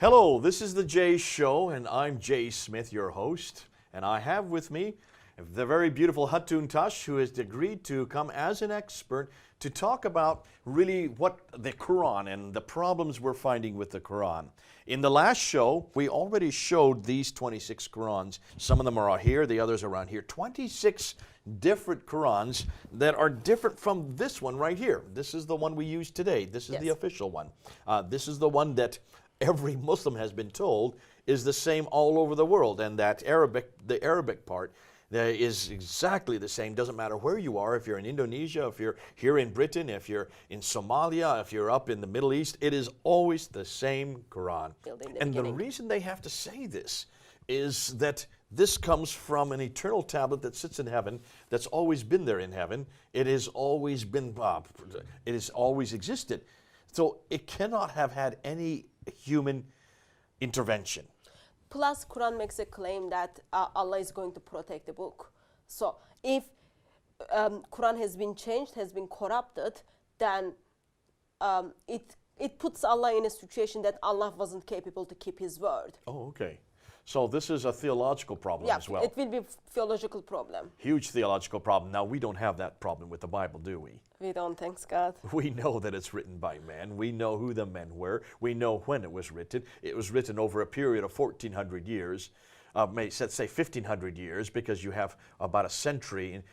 Hello, this is The Jay Show, and I'm Jay Smith, your host. And I have with me the very beautiful Hatun Tash, who has agreed to come as an expert to talk about really what the Quran and the problems we're finding with the Quran. In the last show, we already showed these 26 Qurans. Some of them are out here, the others are around here. 26 different Qurans that are different from this one right here. This is the one we use today. This is the official one. This is the one that every Muslim has been told is the same all over the world, and that the Arabic part is exactly the same. Doesn't matter where you are, if you're in Indonesia, if you're here in Britain, if you're in Somalia, if you're up in the Middle East, it is always the same Quran. And the reason they have to say this is that this comes from an eternal tablet that sits in heaven, that's always been there in heaven. It has always been, it has always existed. So it cannot have had any human intervention. Plus, Quran makes a claim that Allah is going to protect the book. So if Quran has been changed, has been corrupted, then it puts Allah in a situation that Allah wasn't capable to keep His word. Oh, okay. So this is a theological problem as well. It will be a theological problem. Huge theological problem. Now, we don't have that problem with the Bible, do we? We don't, thanks God. We know that it's written by men. We know who the men were. We know when it was written. It was written over a period of 1,400 years. Let's say 1,500 years, because you have about a century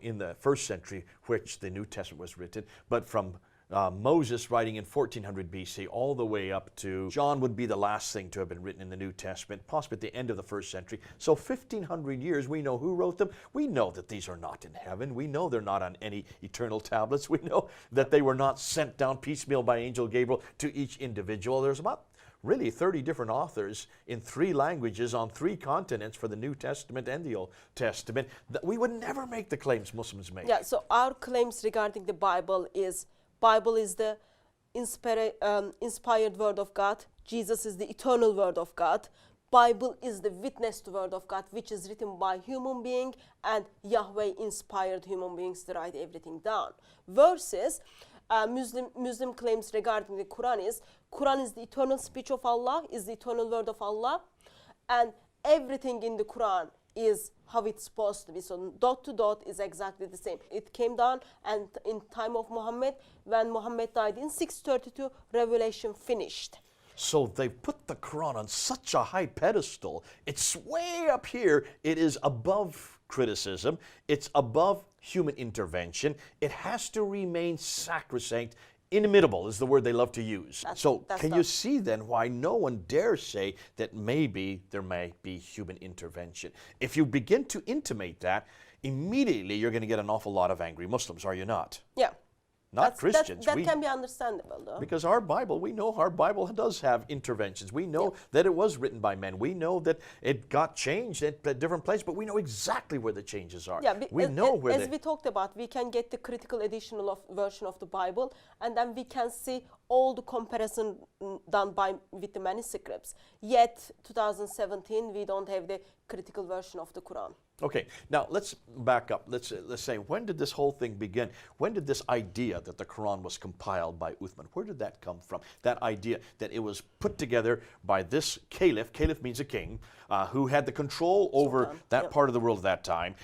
in the first century which the New Testament was written. But from Moses writing in 1400 BC all the way up to John would be the last thing to have been written in the New Testament, possibly at the end of the first century. So 1,500 years, we know who wrote them. We know that these are not in heaven. We know they're not on any eternal tablets. We know that they were not sent down piecemeal by Angel Gabriel to each individual. There's about really 30 different authors in 3 languages on 3 continents for the New Testament and the Old Testament. We would never make the claims Muslims make. Yeah, so our claims regarding the Bible is the inspired word of God. Jesus is the eternal word of God. Bible is the witnessed word of God, which is written by human being, and Yahweh inspired human beings to write everything down. Versus Muslim claims regarding the Quran is the eternal speech of Allah, is the eternal word of Allah, and everything in the Quran is how it's supposed to be. So dot to dot is exactly the same. It came down, and in time of Muhammad, when Muhammad died in 632, revelation finished. So they've put the Quran on such a high pedestal. It's way up here. It is above criticism. It's above human intervention. It has to remain sacrosanct. Inimitable is the word they love to use. Can you see then why no one dares say that maybe there may be human intervention? If you begin to intimate that, immediately you're going to get an awful lot of angry Muslims, are you not? Yeah. Not Christians. That can be understandable, though. Because our Bible, we know our Bible does have interventions. We know that it was written by men. We know that it got changed at different places, but we know exactly where the changes are. Yeah, we know where as we talked about, we can get the critical edition version of the Bible, and then we can see all the comparison done with the manuscripts. Yet, 2017, we don't have the critical version of the Quran. Okay, now let's back up. Let's say, when did this whole thing begin? When did this idea that the Quran was compiled by Uthman, where did that come from? That idea that it was put together by this caliph, caliph means a king, who had the control over that part of the world at that time.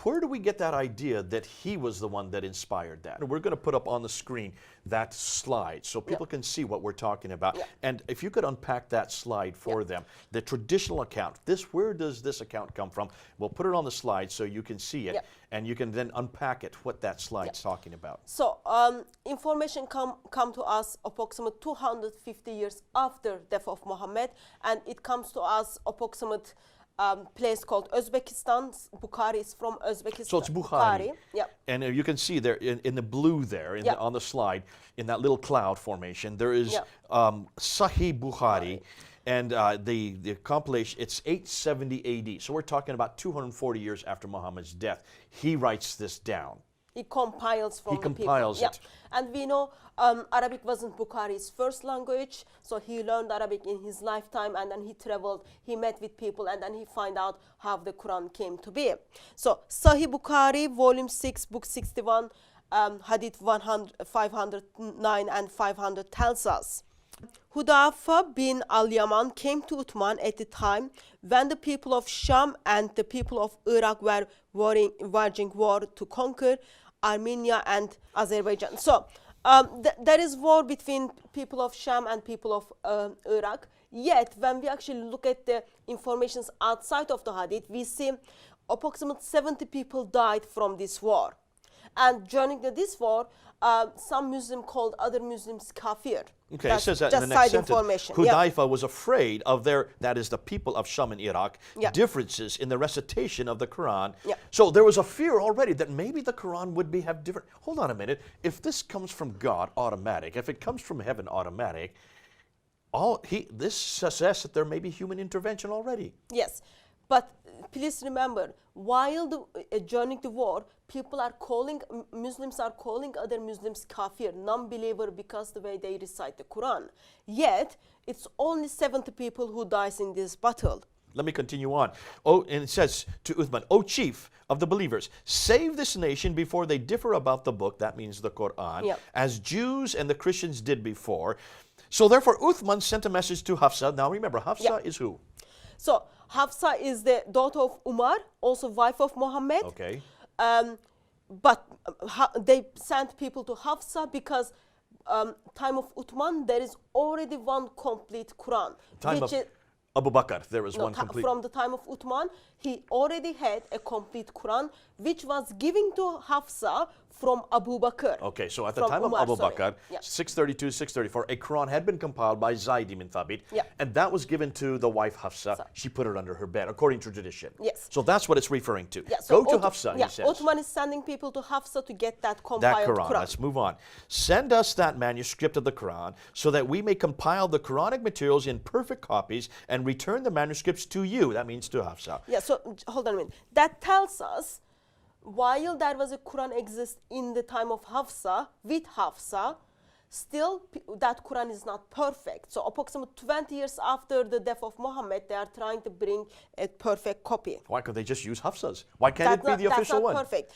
Where do we get that idea that he was the one that inspired that? We're going to put up on the screen that slide so people can see what we're talking about. And if you could unpack that slide for them, the traditional account, where does this account come from? We'll put it on the slide so you can see it, and you can then unpack it, what that slide's talking about. So information come to us approximately 250 years after death of Muhammad, and it comes to us approximate place called Uzbekistan. Bukhari is from Uzbekistan. So it's Bukhari. And you can see there in the blue there on the slide, in that little cloud formation, there is Sahih Bukhari. And the compilation, it's 870 AD. So we're talking about 240 years after Muhammad's death. He writes this down. He compiles from the people. It. And we know Arabic wasn't Bukhari's first language, so he learned Arabic in his lifetime, and then he traveled, he met with people, and then he found out how the Quran came to be. So Sahih Bukhari, volume 6, book 61, hadith 509 and 500 tells us Hudayfa bin al-Yaman came to Uthman at the time when the people of Sham and the people of Iraq were waging war to conquer Armenia and Azerbaijan. So there is war between people of Sham and people of Iraq. Yet when we actually look at the informations outside of the hadith, we see approximately 70 people died from this war. And during this war, some Muslim called other Muslims kafir. Okay, That's it says that just in the next side sentence. information. Yeah. Hudayfa was afraid of their, that is the people of Sham and Iraq, Yeah. differences in the recitation of the Quran. Yeah. So there was a fear already that maybe the Quran would have different. Hold on a minute. If this comes from God, automatic. If it comes from heaven, automatic. This suggests that there may be human intervention already. Yes, but please remember, while during the war, Muslims are calling other Muslims kafir, non-believer, because the way they recite the Quran. Yet, it's only 70 people who dies in this battle. Let me continue on. Oh, and it says to Uthman, O chief of the believers, save this nation before they differ about the book, that means the Quran, Yep. as Jews and the Christians did before. So therefore Uthman sent a message to Hafsa. Now remember, Hafsa Yep. is who? So, Hafsa is the daughter of Umar, also wife of Muhammad. Okay. But they sent people to Hafsa because time of Uthman, there is already one complete Quran. Time of Abu Bakr, there was one complete. From the time of Uthman, he already had a complete Quran, which was given to Hafsa from Abu Bakr. Okay, so at the From time Umar, of Abu sorry. Bakr, Yeah. 632, 634, a Quran had been compiled by Zayd ibn Thabit, Yeah. and that was given to the wife Hafsa. She put it under her bed, according to tradition. Yes. So that's what it's referring to. Yeah, so Go to Hafsa, he says. Uthman is sending people to Hafsa to get that That compiled Quran. Let's move on. Send us that manuscript of the Quran so that we may compile the Quranic materials in perfect copies and return the manuscripts to you. That means to Hafsa. Yeah, so hold on a minute. That tells us while there was a Quran exist in the time of Hafsa, with Hafsa, still that Quran is not perfect. So approximately 20 years after the death of Muhammad, they are trying to bring a perfect copy. Why can't they just use Hafsa's? Why can't it be the official one? That's not perfect.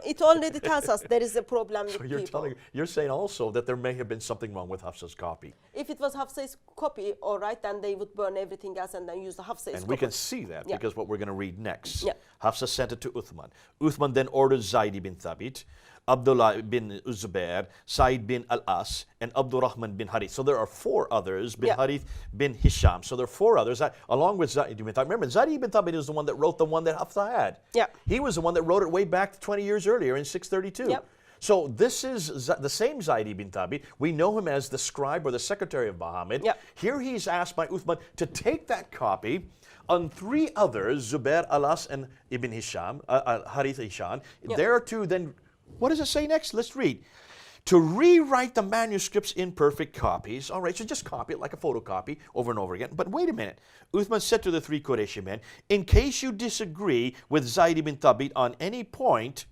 It already tells us there is a problem with people. You're saying also that there may have been something wrong with Hafsa's copy. If it was Hafsa's copy, all right, then they would burn everything else and then use the Hafsa's copy. And we can see that Yeah. because what we're going to read next. Yeah. Hafsa sent it to Uthman. Uthman then ordered Zayd bin Thabit, Abdullah bin Zubair, Said bin Al-As, and Abdurrahman bin Harith. So there are four others, bin Yeah. Harith bin Hisham. So there are four others, along with Zayd bin Thabit. Remember, Zayd bin Thabit is the one that wrote the one that Hafsa had. Yeah. He was the one that wrote it way back 20 years earlier in 632. Yep. So this is the same Zayd ibn Thabit. We know him as the scribe or the secretary of Muhammad. Yep. Here he's asked by Uthman to take that copy on three others, Zubair, Alas, and Ibn Hisham, Harith Hisham. Yep. There to then, what does it say next? Let's read. To rewrite the manuscripts in perfect copies. All right, so just copy it like a photocopy over and over again. But wait a minute. Uthman said to the three Qurayshi men, in case you disagree with Zayd ibn Thabit on any point,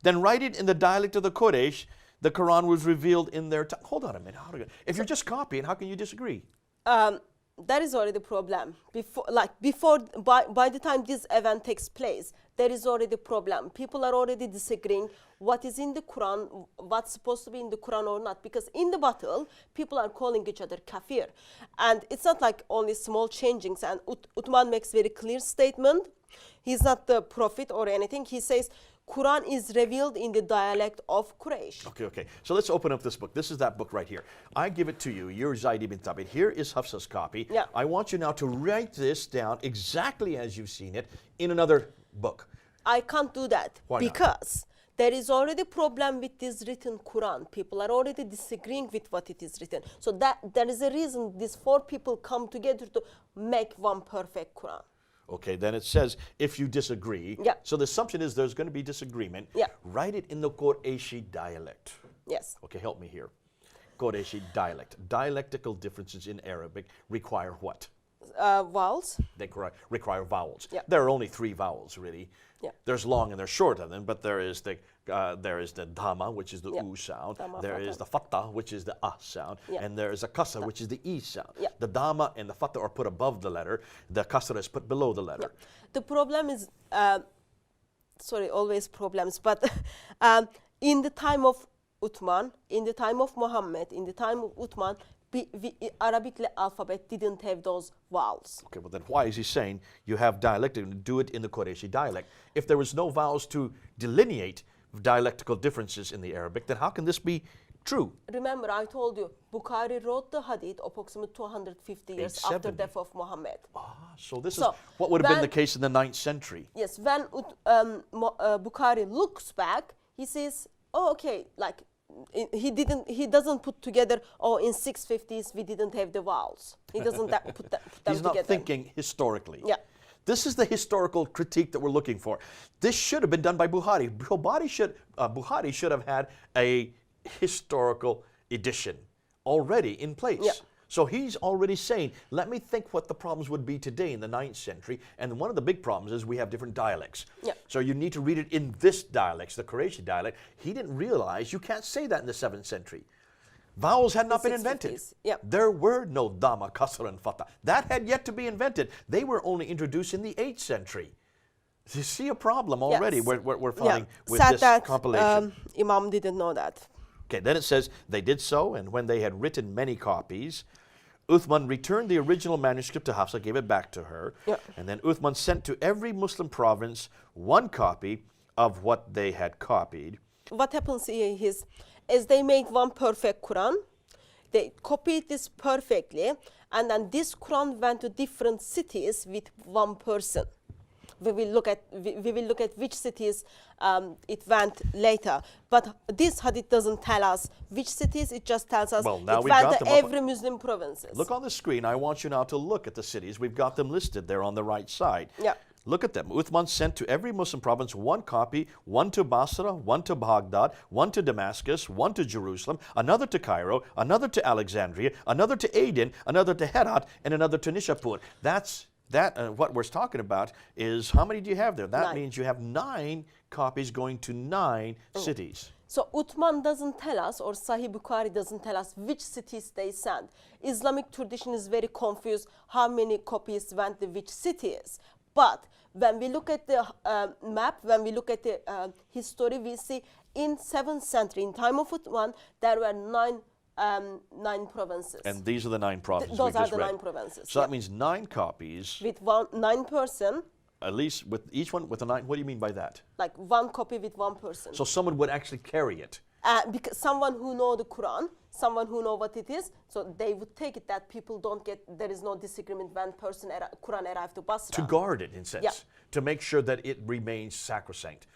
then write it in the dialect of the Quraysh. The Quran was revealed in their time. Hold on a minute. If you're just copying, how can you disagree? That is already the problem. By the time this event takes place, there is already a problem. People are already disagreeing what is in the Quran, what's supposed to be in the Quran or not. Because in the battle, people are calling each other kafir. And it's not like only small changings. And Uthman makes very clear statement. He's not the prophet or anything. He says, Quran is revealed in the dialect of Quraysh. Okay. So let's open up this book. This is that book right here. I give it to you. You're Zayd ibn Thabit. Here is Hafsa's copy. Yeah. I want you now to write this down exactly as you've seen it in another book. I can't do that. Why not? Because there is already a problem with this written Quran. People are already disagreeing with what it is written. So there is a reason these four people come together to make one perfect Quran. Okay, then it says, if you disagree. Yeah. So the assumption is there's going to be disagreement. Yeah. Write it in the Qurayshi dialect. Yes. Okay, help me here. Qurayshi dialect. Dialectical differences in Arabic require what? Vowels. They require vowels. Yeah. There are only three vowels, really. Yeah. There's long and there's short of them, but there is the dhamma, which is the Yeah. u sound. Dhamma, There fatha. is the fattah, which is the ah sound. Yeah. And there is a kasra, which is the e sound. Yeah. The dhamma and the fattah are put above the letter. The kasra is put below the letter. The problem is, always problems, but in the time of Uthman, in the time of Muhammad, in the time of Uthman, Arabic alphabet didn't have those vowels. Okay, well then why is he saying you have dialect and do it in the Qurayshi dialect? If there was no vowels to delineate dialectical differences in the Arabic, then how can this be true? Remember, I told you, Bukhari wrote the hadith approximately 250 years after 870. death of Muhammad. So this is So, what would have been the when- case in the 9th century. Yes, when Bukhari looks back, he says, oh, okay, like he doesn't put together, oh, in 650s we didn't have the vowels. He doesn't put them He's not together. thinking historically. Yeah. This is the historical critique that we're looking for. This should have been done by Bukhari. Bukhari should have had a historical edition already in place. Yeah. So he's already saying, let me think what the problems would be today in the 9th century. And one of the big problems is we have different dialects. Yeah. So you need to read it in this dialect, the Qurayshi dialect. He didn't realize you can't say that in the 7th century. Vowels had not been invented. 650s, yeah. There were no dama, kasra, and fatha. That had yet to be invented. They were only introduced in the 8th century. You see a problem already Yes. we're finding with Sad this that compilation. Imam didn't know that. Okay, then it says, they did so, and when they had written many copies, Uthman returned the original manuscript to Hafsa, gave it back to her, Yeah. and then Uthman sent to every Muslim province one copy of what they had copied. What happens here is, as they make one perfect Quran, they copied this perfectly, and then this Quran went to different cities with one person. We will look at which cities it went later. But this hadith doesn't tell us which cities, it just tells us Well, now it we've went got to them up. every Muslim provinces. Look on the screen. I want you now to look at the cities. We've got them listed there on the right side. Yeah. Look at them. Uthman sent to every Muslim province one copy, one to Basra, one to Baghdad, one to Damascus, one to Jerusalem, another to Cairo, another to Alexandria, another to Aden, another to Herat, and another to Nishapur. What we're talking about is, how many do you have there? That 9. means you have 9 copies going to 9 cities. So Uthman doesn't tell us, or Sahih Bukhari doesn't tell us which cities they sent. Islamic tradition is very confused how many copies went to which cities. But when we look at the map, when we look at the history, we see in 7th century, in time of Uthman, there were 9 provinces. And these are the 9 provinces Those we've are just the read. 9 provinces. So yeah. that means 9 copies, With 9 person, at least with each one with a 9. What do you mean by that? like 1 copy with 1 person. So someone would actually carry it. Because someone who know the Quran, someone who know what it is, so they would take it that people don't get, there is no disagreement when Quran arrived to Basra. To guard it, in a sense. Yeah. To make sure that it remains sacrosanct.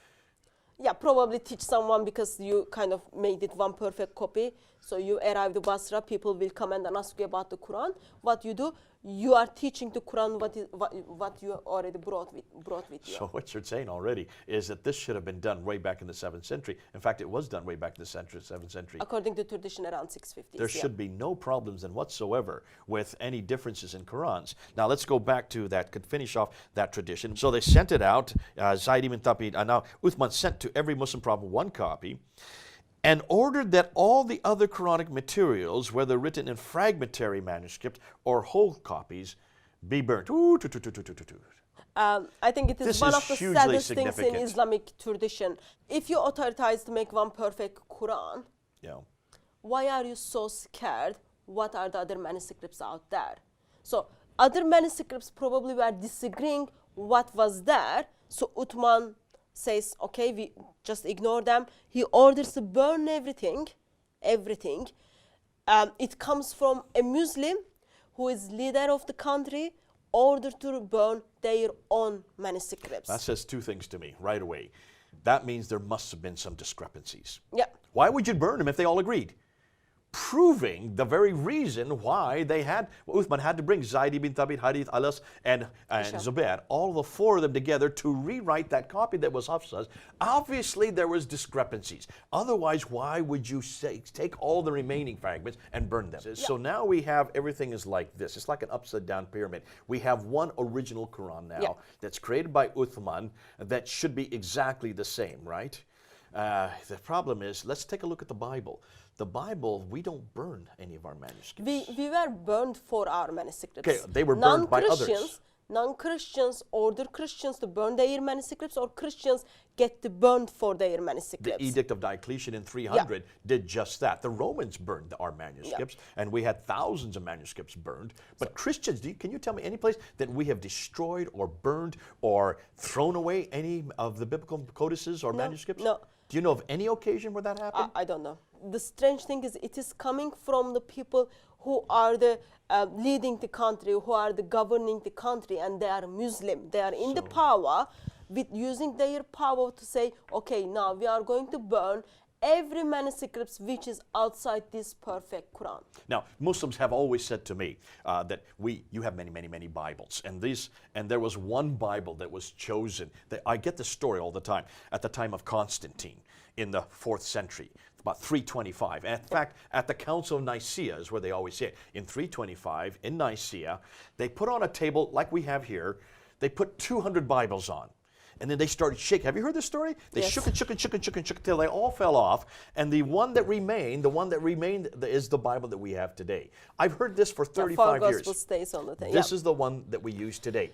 Yeah, probably teach someone because you kind of made it one perfect copy. So you arrive to Basra, people will come and ask you about the Quran. What you do, you are teaching the Quran what you already brought with you. So what you're saying already is that this should have been done way back in the 7th century. In fact, it was done way back in the 7th century. According to tradition, around 650s. There should be no problems then whatsoever with any differences in Qurans. Now let's go back to that, could finish off that tradition. So they sent it out, Zayd ibn Thabit, and now Uthman sent to every Muslim province one copy, and ordered that all the other Quranic materials, whether written in fragmentary manuscript or whole copies, be burnt. I think it is This one is of the hugely saddest things in significant. Islamic tradition. If you authorize to make one perfect Quran, Yeah. why are you so scared? What are the other manuscripts out there? So other manuscripts probably were disagreeing what was there. So Uthman says, okay, we just ignore them. He orders to burn everything. It comes from a Muslim who is leader of the country, ordered to burn their own manuscripts. That says 2 things to me right away. That means there must have been some discrepancies. Yeah. Why would you burn them if they all agreed? Proving the very reason why Uthman had to bring Zayd ibn Thabit, Harith, Alas, and Zubair, all the 4 of them together to rewrite that copy that was Hafsa's. Obviously, there was discrepancies. Otherwise, why would you take all the remaining fragments and burn them? Yeah. So now we have, everything is like this. It's like an upside-down pyramid. We have one original Quran now that's created by Uthman that should be exactly the same, right? The problem is, let's take a look at the Bible. The Bible, we don't burn any of our manuscripts. We were burned for our manuscripts. Okay, they were burned by others. non-Christians order Christians to burn their manuscripts, or Christians get to burn for their The manuscripts. Edict of Diocletian in 300 did just that. The Romans burned our manuscripts, and we had thousands of manuscripts burned. But Christians, can you tell me any place that we have destroyed or burned or thrown away any of the biblical codices or manuscripts? No. Do you know of any occasion where that happened? I don't know. The strange thing is it is coming from the people who are the leading the country, who are the governing the country, and they are Muslim. They are in the power with using their power to say, okay, now we are going to burn every manuscript which is outside this perfect Quran. Now, Muslims have always said to me that you have many, many, many Bibles, and there was one Bible that was chosen. I get the story all the time. At the time of Constantine in the 4th century, about 325. And in fact, at the Council of Nicaea is where they always say it. In 325, in Nicaea, they put on a table like we have here. They put 200 Bibles on. And then they started shaking. Have you heard this story? They shook and shook and shook and shook and shook until they all fell off. And the one that remained is the Bible that we have today. I've heard this for 35 years. Gospel stays on the thing. This is the one that we use today.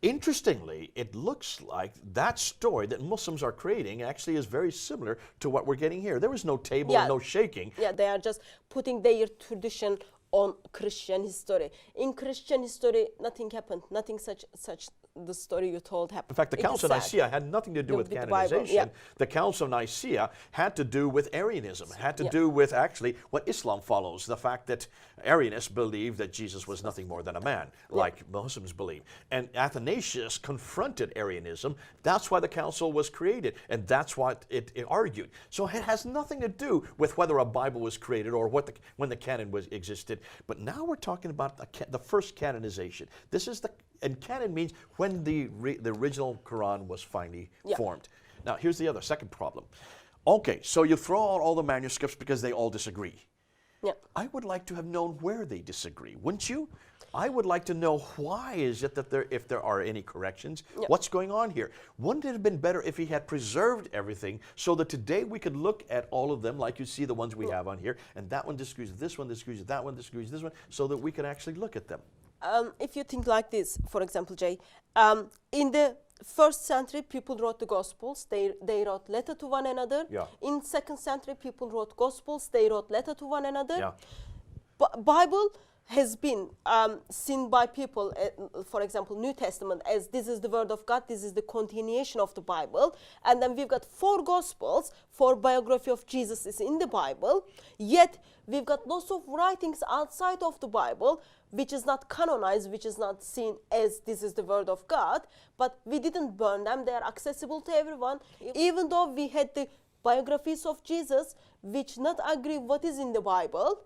Interestingly, it looks like that story that Muslims are creating actually is very similar to what we're getting here. There was no table, no shaking. Yeah, they are just putting their tradition on Christian history. In Christian history, nothing happened. Nothing such the story you told happened. In fact, the Council of Nicaea had nothing to do with canonization. The Council of Nicaea had to do with Arianism, had to do with actually what Islam follows, the fact that Arianists believed that Jesus was nothing more than a man, like Muslims believe. And Athanasius confronted Arianism. That's why the council was created, and that's what it argued. So it has nothing to do with whether a Bible was created or when the canon existed. But now we're talking about the first canonization. And canon means when the original Quran was finally formed. Now, here's the second problem. Okay, so you throw out all the manuscripts because they all disagree. Yeah. I would like to have known where they disagree, wouldn't you? I would like to know why is it that if there are any corrections, what's going on here? Wouldn't it have been better if he had preserved everything so that today we could look at all of them like you see the ones we have on here, and that one disagrees with this one, disagrees with that one, disagrees with this one, so that we could actually look at them? If you think like this, for example, Jay, in the 1st century, people wrote the Gospels. They wrote letter to one another. Yeah. In 2nd century, people wrote Gospels. They wrote letter to one another. Yeah. Bible has been seen by people, for example, New Testament, as this is the Word of God, this is the continuation of the Bible. And then we've got 4 Gospels, 4 biography of Jesus is in the Bible. Yet we've got lots of writings outside of the Bible, which is not canonized, which is not seen as this is the Word of God. But we didn't burn them. They are accessible to everyone. Even though we had the biographies of Jesus, which not agree what is in the Bible,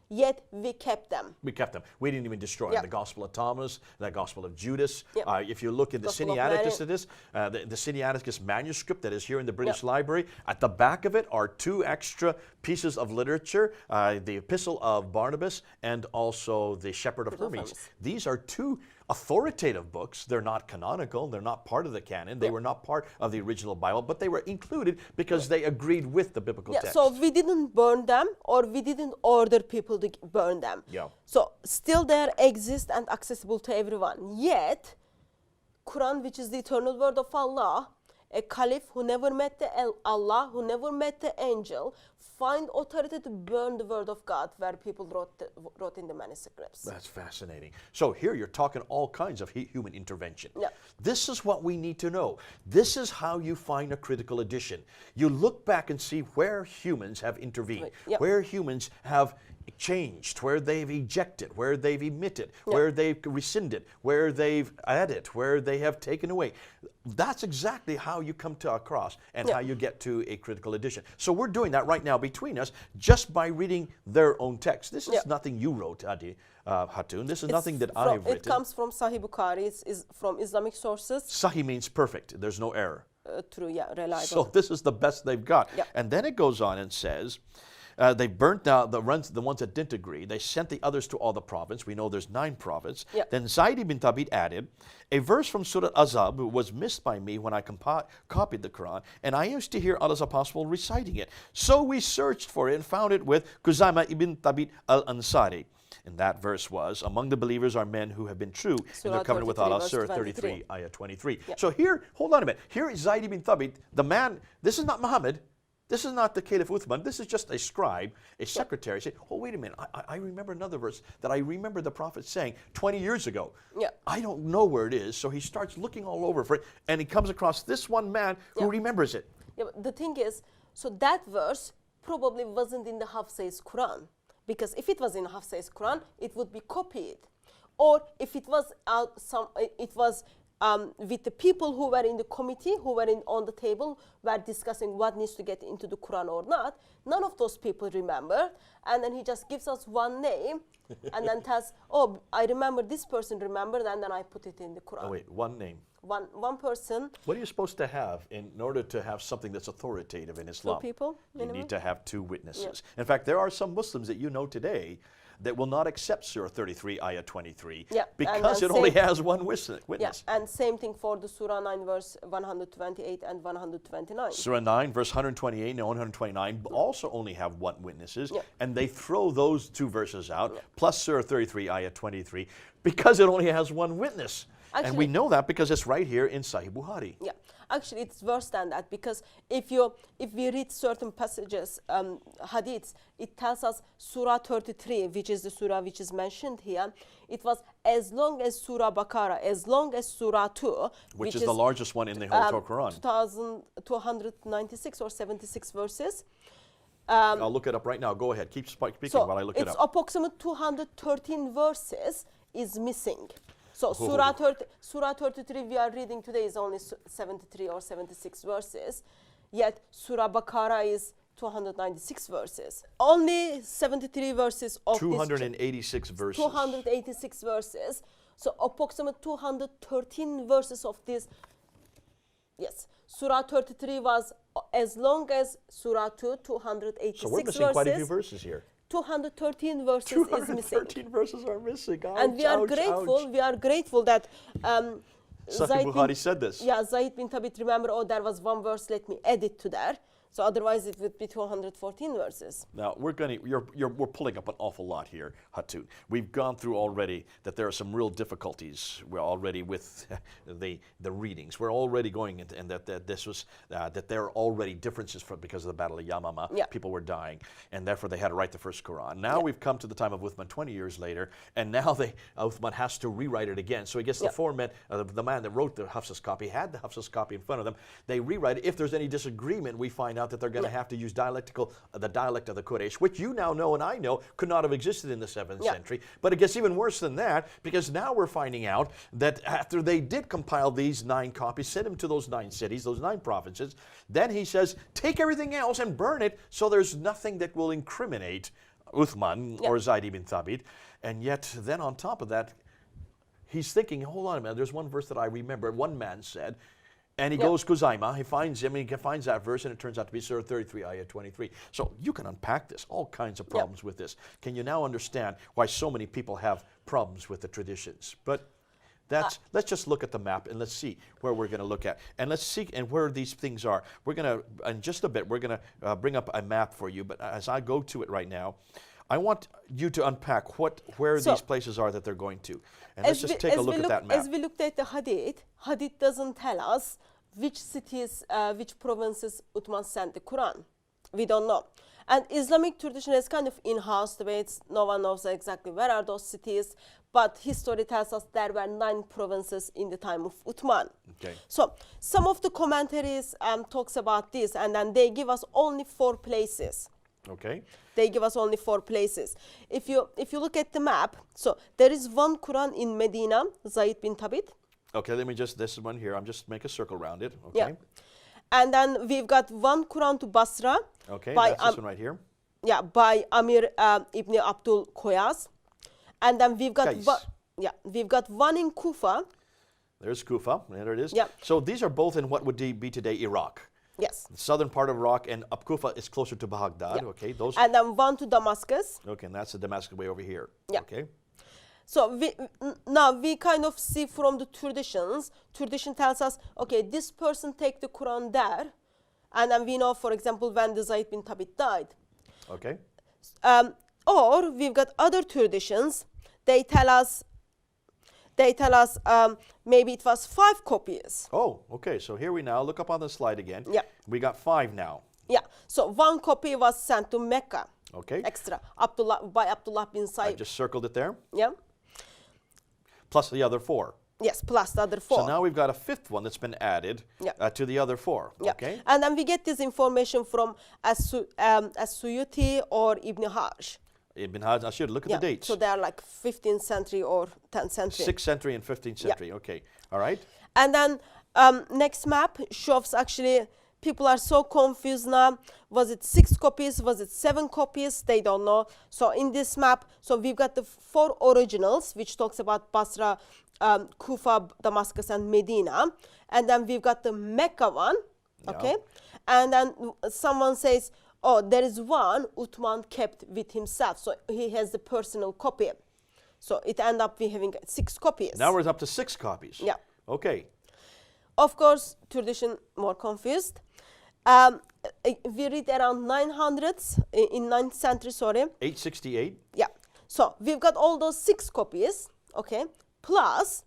yet we kept them. We kept them. We didn't even destroy them. The Gospel of Thomas, the Gospel of Judas. If you look at the Sinaiticus of this, the Sinaiticus manuscript that is here in the British Library, at the back of it are 2 extra pieces of literature, the Epistle of Barnabas and also the Shepherd of Hermes. These are 2 authoritative books. They're not canonical. They're not part of the canon. They were not part of the original Bible, but they were included because they agreed with the biblical text. So we didn't burn them, or we didn't order people to burn them. So still they exist and accessible to everyone. Yet, Quran, which is the eternal word of Allah, a caliph who never met Allah, who never met the angel, find authority to burn the word of God where people wrote in the manuscripts. That's fascinating. So here you're talking all kinds of human intervention. This is what we need to know. This is how you find a critical edition. You look back and see where humans have intervened, where humans have changed, where they've ejected, where they've omitted, where they've rescinded, where they've added, where they have taken away. That's exactly how you come to a cross and how you get to a critical edition. So we're doing that right now between us just by reading their own text. This is nothing you wrote, Hatun. This is nothing that I've written. It comes from Sahih Bukhari. It's from Islamic sources. Sahih means perfect. There's no error. True, reliable. So this is the best they've got. And then it goes on and says, they burnt down the ones that didn't agree. They sent the others to all the province. We know there's 9 provinces. Then Zaid ibn Thabit added, a verse from Surah Azab was missed by me when I copied the Quran, and I used to hear Allah's apostle reciting it. So we searched for it and found it with Khuzaimah ibn Thabit al-Ansari. And that verse was, among the believers are men who have been true in Surah their covenant with 33, Allah. verse Surah 23. 33, ayah 23. Yeah. So here, hold on a minute. Here is Zayd ibn Thabit, the man, this is not Muhammad. This is not the Caliph Uthman. This is just a scribe, a secretary. Say, oh, wait a minute. I remember another verse that I remember the Prophet saying 20 years ago. Yeah. I don't know where it is. So he starts looking all over for it. And he comes across this one man who remembers it. Yeah, but the thing is, so that verse probably wasn't in the Hafsa's Quran. Because if it was in Hafsa's Quran, it would be copied. Or if it was with the people who were in the committee, who were on the table, were discussing what needs to get into the Quran or not. None of those people remember. And then he just gives us one name and then tells, oh, I remember this person remembered, and then I put it in the Quran. Oh, wait, one name. One person. What are you supposed to have in order to have something that's authoritative in Islam? 2 people, You minimum. need to have 2 witnesses. In fact, there are some Muslims that you know today that will not accept Surah 33, Ayah 23, Yeah, because and it only same- has one witness. Yeah, and same thing for the Surah 9, verse 128 and 129. Surah 9, verse 128 and 129 also only have one witnesses, Yeah. and they throw those 2 verses out, plus Surah 33, Ayah 23, because it only has one witness. And we Actually- know that because it's right here in Sahih Bukhari. Yeah, actually it's worse than that, because if we read certain passages, hadiths, it tells us Surah 33, which is the surah which is mentioned here, it was as long as Surah Baqarah, as long as Surah 2, Which is the largest one in the whole Quran. 2,296 or 76 verses. I'll look it up right now. Go ahead. Keep speaking So while I look it it's up. approximately 213 verses is missing. So Surah 33 we are reading today is only 73 or 76 verses, yet Surah Baqarah is 296 verses. Only 73 verses of 286 verses. 286 verses. So approximately 213 verses of this. Yes, Surah 33 was as long as Surah 2, 286 So we're missing verses. quite a few verses here. 213 verses is missing. 213 verses are missing. Ouch, And we are ouch, grateful. ouch. We are grateful that Sahih Bukhari said this. Yeah, Zayd bin Thabit, remember, oh, there was one verse, let me add it to there. So otherwise it would be 214 verses. Now we're pulling up an awful lot here, Hatun. We've gone through already that there are some real difficulties. We're already with the readings. We're already going into, and that there are already differences because of the Battle of Yamama. Yeah. People were dying, and therefore they had to write the first Quran. Now we've come to the time of Uthman 20 years later, and now Uthman has to rewrite it again. So he gets the format. The man that wrote the Hafsa's copy had the Hafsa's copy in front of them. They rewrite it. If there's any disagreement, we find out that they're going to have to use the dialect of the Quraysh, which you now know and I know could not have existed in the 7th century. But it gets even worse than that, because now we're finding out that after they did compile these 9 copies, send them to those 9 cities, those 9 provinces, then he says, take everything else and burn it, so there's nothing that will incriminate Uthman or Zayd ibn Thabit. And yet, then on top of that, he's thinking, hold on a minute, there's one verse that I remember, one man said, and he goes Kuzaima, he finds him, and he finds that verse, and it turns out to be Surah 33, Ayah 23. So you can unpack this, all kinds of problems with this. Can you now understand why so many people have problems with the traditions? But let's just look at the map, and let's see where we're going to look at. And let's see and where these things are. We're going to, in just a bit, we're going to bring up a map for you, but as I go to it right now, I want you to unpack where these places are that they're going to. And let's just take a look at that map. As we looked at the Hadith doesn't tell us which cities, which provinces Uthman sent the Quran. We don't know. And Islamic tradition is kind of in-house debates. No one knows exactly where are those cities. But history tells us there were 9 provinces in the time of Uthman. Okay. So some of the commentaries talks about this, and then they give us only 4 places. Okay. They give us only 4 places. If you look at the map, so there is one Quran in Medina, Zayd bin Thabit. Okay, let me just, this is one here. I'm just make a circle around it. Okay. Yeah. And then we've got one Quran to Basra. Okay, by, that's this one right here. Yeah, by Amir ibn Abdul Koyas. And then we've got we've got one in Kufa. There's Kufa, there it is. Yeah. So these are both in what would be today Iraq. Yes. The southern part of Iraq, and Kufa is closer to Baghdad. Yeah. Okay, those. And then one to Damascus. Okay, and that's the Damascus way over here. Yeah. Okay. So now we kind of see from the traditions. Tradition tells us, okay, this person take the Quran there, and then we know, for example, when the Zayd bin Thabit died. Okay. Or we've got other traditions. They tell us maybe it was 5 copies. Oh, okay. So here we now look up on the slide again. Yeah. We got 5 now. Yeah. So 1 copy was sent to Mecca. Okay. Extra. by Abdullah bin I Said. just circled it there. Yeah. Plus the other 4. Yes, plus the other 4. So now we've got a 5th one that's been added to the other 4. Yeah. Okay. And then we get this information from As-Suyuti or Ibn Hajj. Ibn Hajj, I should look at the dates. So they are like 15th century or 10th century. 6th century and 15th century. Okay. All right. And then next map shows actually people are so confused now. Was it 6 copies? Was it 7 copies? They don't know. So in this map, so we've got the 4 originals, which talks about Basra, Kufa, Damascus, and Medina. And then we've got the Mecca one. Okay. And then someone says, oh, there is one Uthman kept with himself. So he has the personal copy. So it end up we having 6 copies. Now we're up to 6 copies. Yeah. Okay. Of course, tradition more confused. We read around 900s in 9th century, sorry. 868. Yeah. So we've got all those 6 copies, okay? Plus,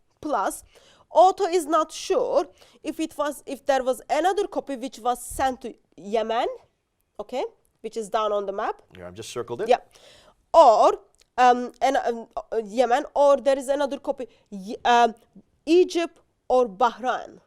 Otto is not sure if there was another copy which was sent to Yemen, okay, which is down on the map. Yeah, I've just circled it. Yeah. Or Yemen, or there is another copy, Egypt or Bahrain.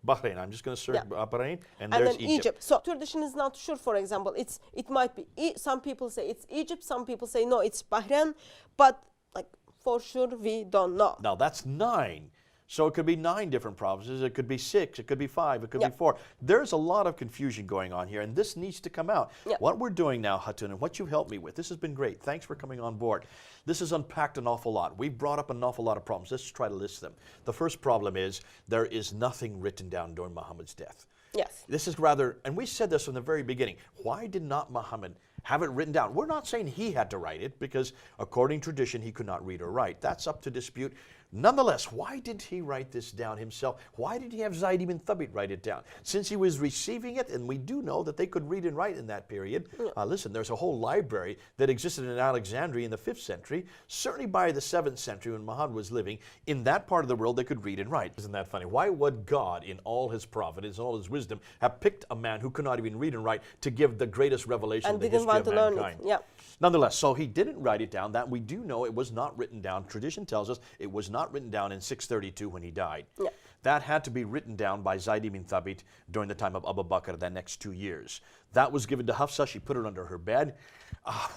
Bahrain. I'm just going to search Bahrain, and And there's then Egypt. So tradition is not sure. For example, it might be some people say it's Egypt, some people say no, it's Bahrain, but like for sure we don't know. Now that's 9. So it could be 9 different provinces. It could be 6. It could be 5. It could be 4. There's a lot of confusion going on here, and this needs to come out. What we're doing now, Hatun, and what you've helped me with, this has been great. Thanks for coming on board. This has unpacked an awful lot. We've brought up an awful lot of problems. Let's try to list them. The first problem is there is nothing written down during Muhammad's death. Yes. This is rather, and we said this from the very beginning, why did not Muhammad have it written down? We're not saying he had to write it, because according to tradition, he could not read or write. That's up to dispute. Nonetheless, why did he write this down himself? Why did he have Zayd ibn Thabit write it down? Since he was receiving it, and we do know that they could read and write in that period. Listen, there's a whole library that existed in Alexandria in the 5th century. Certainly by the 7th century, when Muhammad was living, in that part of the world, they could read and write. Isn't that funny? Why would God, in all his providence, all his wisdom, have picked a man who could not even read and write to give the greatest revelation in the history of mankind? Yeah. Nonetheless, so he didn't write it down. That we do know it was not written down. Tradition tells us it was not written down in 632 when he died. Yeah. That had to be written down by Zayd ibn Thabit during the time of Abu Bakr, the next 2 years. That was given to Hafsa. She put it under her bed.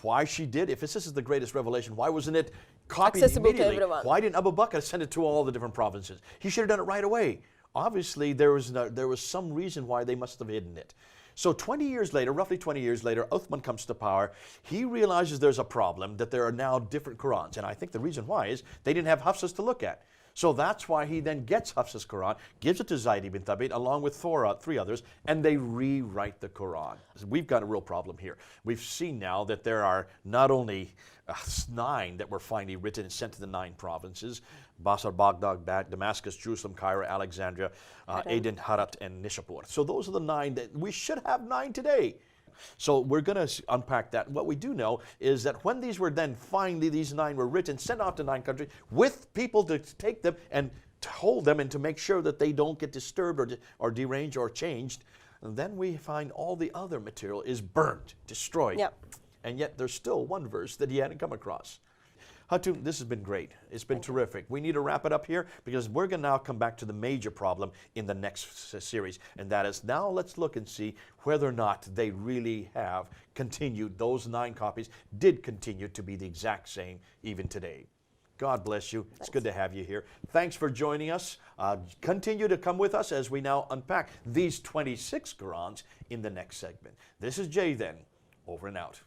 Why she did? If this is the greatest revelation, why wasn't it copied accessible immediately? to everyone? Why didn't Abu Bakr send it to all the different provinces? He should have done it right away. Obviously, there was some reason why they must have hidden it. So 20 years later, roughly 20 years later, Uthman comes to power. He realizes there's a problem, that there are now different Qur'ans. And I think the reason why is they didn't have Hafsas to look at. So that's why he then gets Hafsa's Quran, gives it to Zayd ibn Thabit along with 3 others, and they rewrite the Quran. We've got a real problem here. We've seen now that there are not only 9 that were finally written and sent to the 9 provinces, Basra, Baghdad, Damascus, Jerusalem, Cairo, Alexandria, Aden, Harat, and Nishapur. So those are the 9 that we should have 9 today. So we're going to unpack that. What we do know is that when these were then finally, these 9 were written, sent off to 9 countries with people to take them and to hold them and to make sure that they don't get disturbed or deranged or changed, and then we find all the other material is burnt, destroyed. Yep. And yet there's still one verse that he hadn't come across. Hatun, this has been great. It's been terrific. We need to wrap it up here because we're going to now come back to the major problem in the next series. And that is, now let's look and see whether or not they really have continued, those 9 copies did continue to be the exact same even today. God bless you. It's good to have you here. Thanks for joining us. Continue to come with us as we now unpack these 26 Qur'ans in the next segment. This is Jay then, over and out.